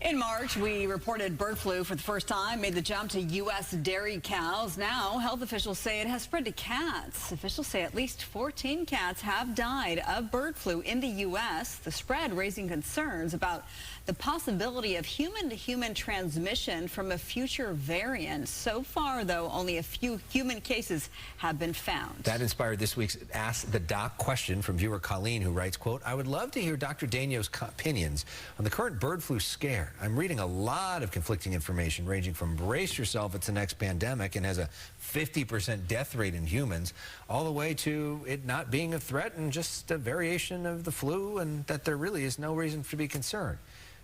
In March, we reported bird flu for the first time, made the jump to U.S. dairy cows. Now, health officials say it has spread to cats. Officials say at least 14 cats have died of bird flu in the U.S., the spread raising concerns about the possibility of human-to-human transmission from a future variant. So far, though, only a few human cases have been found. That inspired this week's Ask the Doc question from viewer Colleen, who writes, quote, "I would love to hear Dr. Daignault's opinions on the current bird flu scare. I'm reading a lot of conflicting information ranging from brace yourself, it's the next pandemic and has a 50% death rate in humans, all the way to it not being a threat and just a variation of the flu and that there really is no reason to be concerned."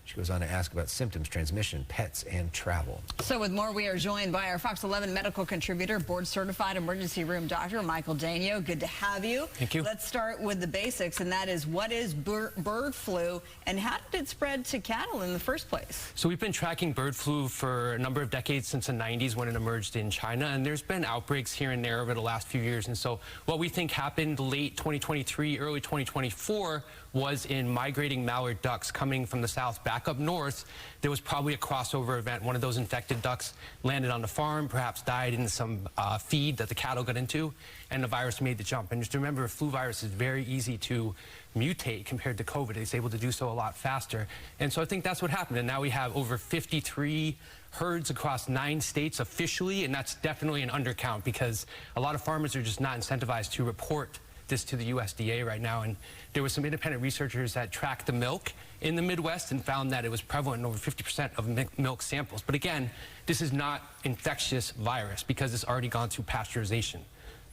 She goes on to ask about symptoms, transmission, pets, and travel. So with more, we are joined by our Fox 11 medical contributor, board-certified emergency room doctor, Michael Daignault. Good to have you. Thank you. Let's start with the basics, and that is, what is bird flu, and how did it spread to cattle in the first place? So we've been tracking bird flu for a number of decades, since the 90s when it emerged in China, and there's been outbreaks here and there over the last few years. And so what we think happened late 2023, early 2024 was in migrating mallard ducks coming from the south back up north. There was probably a crossover event. One of those infected ducks landed on the farm, perhaps died in some feed that the cattle got into, and the virus made the jump. And just remember, a flu virus is very easy to mutate compared to COVID. It's able to do so a lot faster. And so I think that's what happened. And now we have over 53 herds across 9 states officially, and that's definitely an undercount because a lot of farmers are just not incentivized to report this to the USDA right now. And there were some independent researchers that tracked the milk in the Midwest and found that it was prevalent in over 50% of milk samples. But again, this is not infectious virus because it's already gone through pasteurization.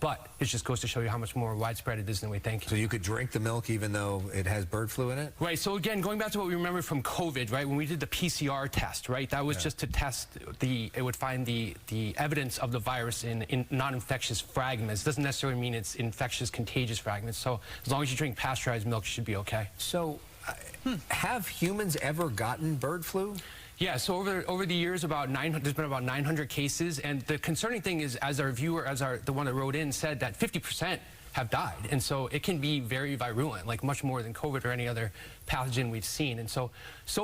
But it just goes to show you how much more widespread it is than we think. So you could drink the milk even though it has bird flu in it? Right. So again, going back to what we remember from COVID, right, when we did the PCR test, right, that was just to test it would find the evidence of the virus in non-infectious fragments. It doesn't necessarily mean it's infectious, contagious fragments. So as long as you drink pasteurized milk, you should be okay. So have humans ever gotten bird flu? Yeah, so over the years, there's been about 900 cases, and the concerning thing is, as our viewer, the one that wrote in said, that 50% have died, and so it can be very virulent, like much more than COVID or any other pathogen we've seen. And so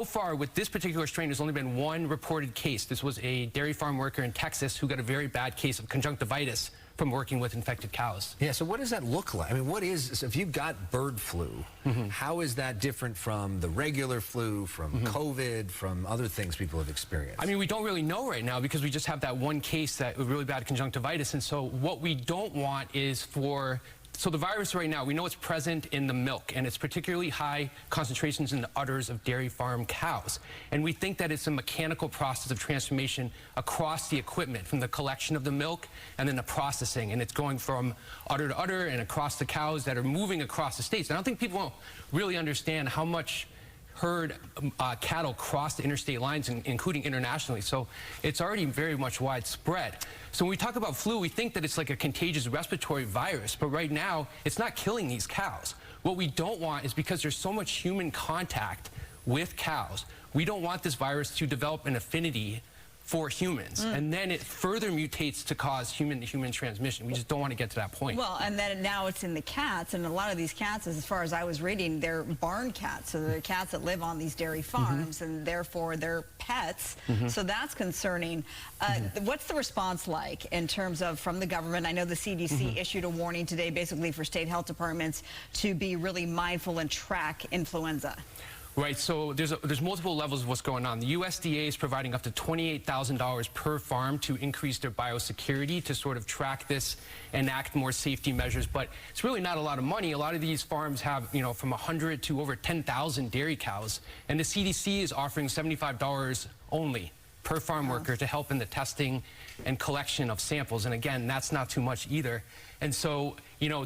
far with this particular strain, there's only been one reported case. This was a dairy farm worker in Texas who got a very bad case of conjunctivitis from working with infected cows. Yeah, so what does that look like? I mean, so if you've got bird flu, how is that different from the regular flu, from COVID, from other things people have experienced? I mean, we don't really know right now because we just have that one case that was really bad conjunctivitis. And so what we don't want is so the virus right now, we know it's present in the milk, and it's particularly high concentrations in the udders of dairy farm cows. And we think that it's a mechanical process of transformation across the equipment, from the collection of the milk and then the processing. And it's going from udder to udder and across the cows that are moving across the states. And I don't think people really understand how much herd cattle cross the interstate lines, including internationally. So it's already very much widespread. So when we talk about flu, we think that it's like a contagious respiratory virus, but right now it's not killing these cows. What we don't want is, because there's so much human contact with cows, we don't want this virus to develop an affinity for humans, and then it further mutates to cause human-to-human transmission. We just don't want to get to that point. Well, and then now it's in the cats, and a lot of these cats, as far as I was reading, they're barn cats, so they're cats that live on these dairy farms, and therefore they're pets, so that's concerning. What's the response like in terms of from the government? I know the CDC issued a warning today basically for state health departments to be really mindful and track influenza. Right, so there's multiple levels of what's going on. The USDA is providing up to $28,000 per farm to increase their biosecurity, to sort of track this and enact more safety measures. But it's really not a lot of money. A lot of these farms have, from 100 to over 10,000 dairy cows, and the CDC is offering $75 only per farm worker to help in the testing and collection of samples. And again, that's not too much either. And so,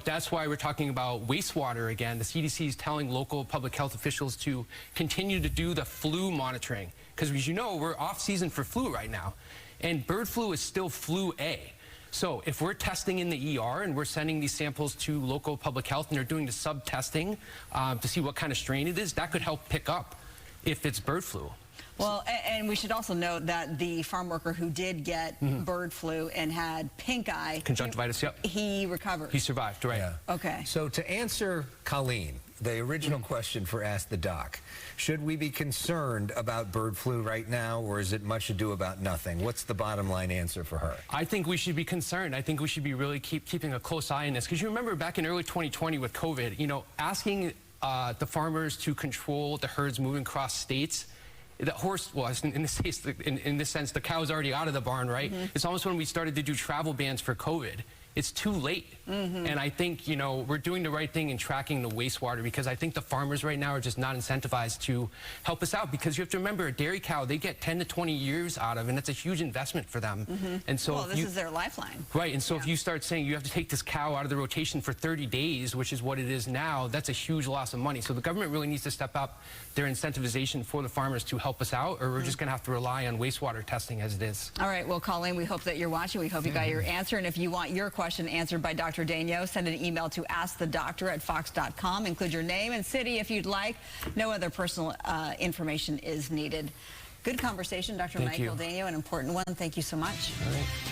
that's why we're talking about wastewater again. The CDC is telling local public health officials to continue to do the flu monitoring. Because as you know, we're off season for flu right now. And bird flu is still flu A. So if we're testing in the ER and we're sending these samples to local public health and they're doing the sub-testing to see what kind of strain it is, that could help pick up if it's bird flu. Well, and we should also note that the farm worker who did get bird flu and had pink eye, conjunctivitis, yep, he recovered. He survived, right? Yeah. Okay. So to answer Colleen, the original question for Ask the Doc. Should we be concerned about bird flu right now, or is it much ado about nothing? What's the bottom line answer for her? I think we should be concerned. I think we should be really keeping a close eye on this. Because you remember back in early 2020 with COVID, you know, asking the farmers to control the herds moving across states, the horse was, in this case, in this sense, the cow's already out of the barn, right? It's almost when we started to do travel bans for COVID. It's too late. And I think, you know, we're doing the right thing in tracking the wastewater, because I think the farmers right now are just not incentivized to help us out, because you have to remember, a dairy cow, they get 10 to 20 years out of, and that's a huge investment for them. And so well, this is their lifeline. Right, and so if you start saying you have to take this cow out of the rotation for 30 days, which is what it is now, that's a huge loss of money. So the government really needs to step up their incentivization for the farmers to help us out, or we're just going to have to rely on wastewater testing as it is. All right, well, Colleen, we hope that you're watching. We hope you got your answer. And if you want your question answered by Dr. Daignault, send an email to askthedoctor@fox.com. Include your name and city if you'd like. No other personal information is needed. Good conversation, Dr. Michael Daignault, an important one. Thank you so much. All right.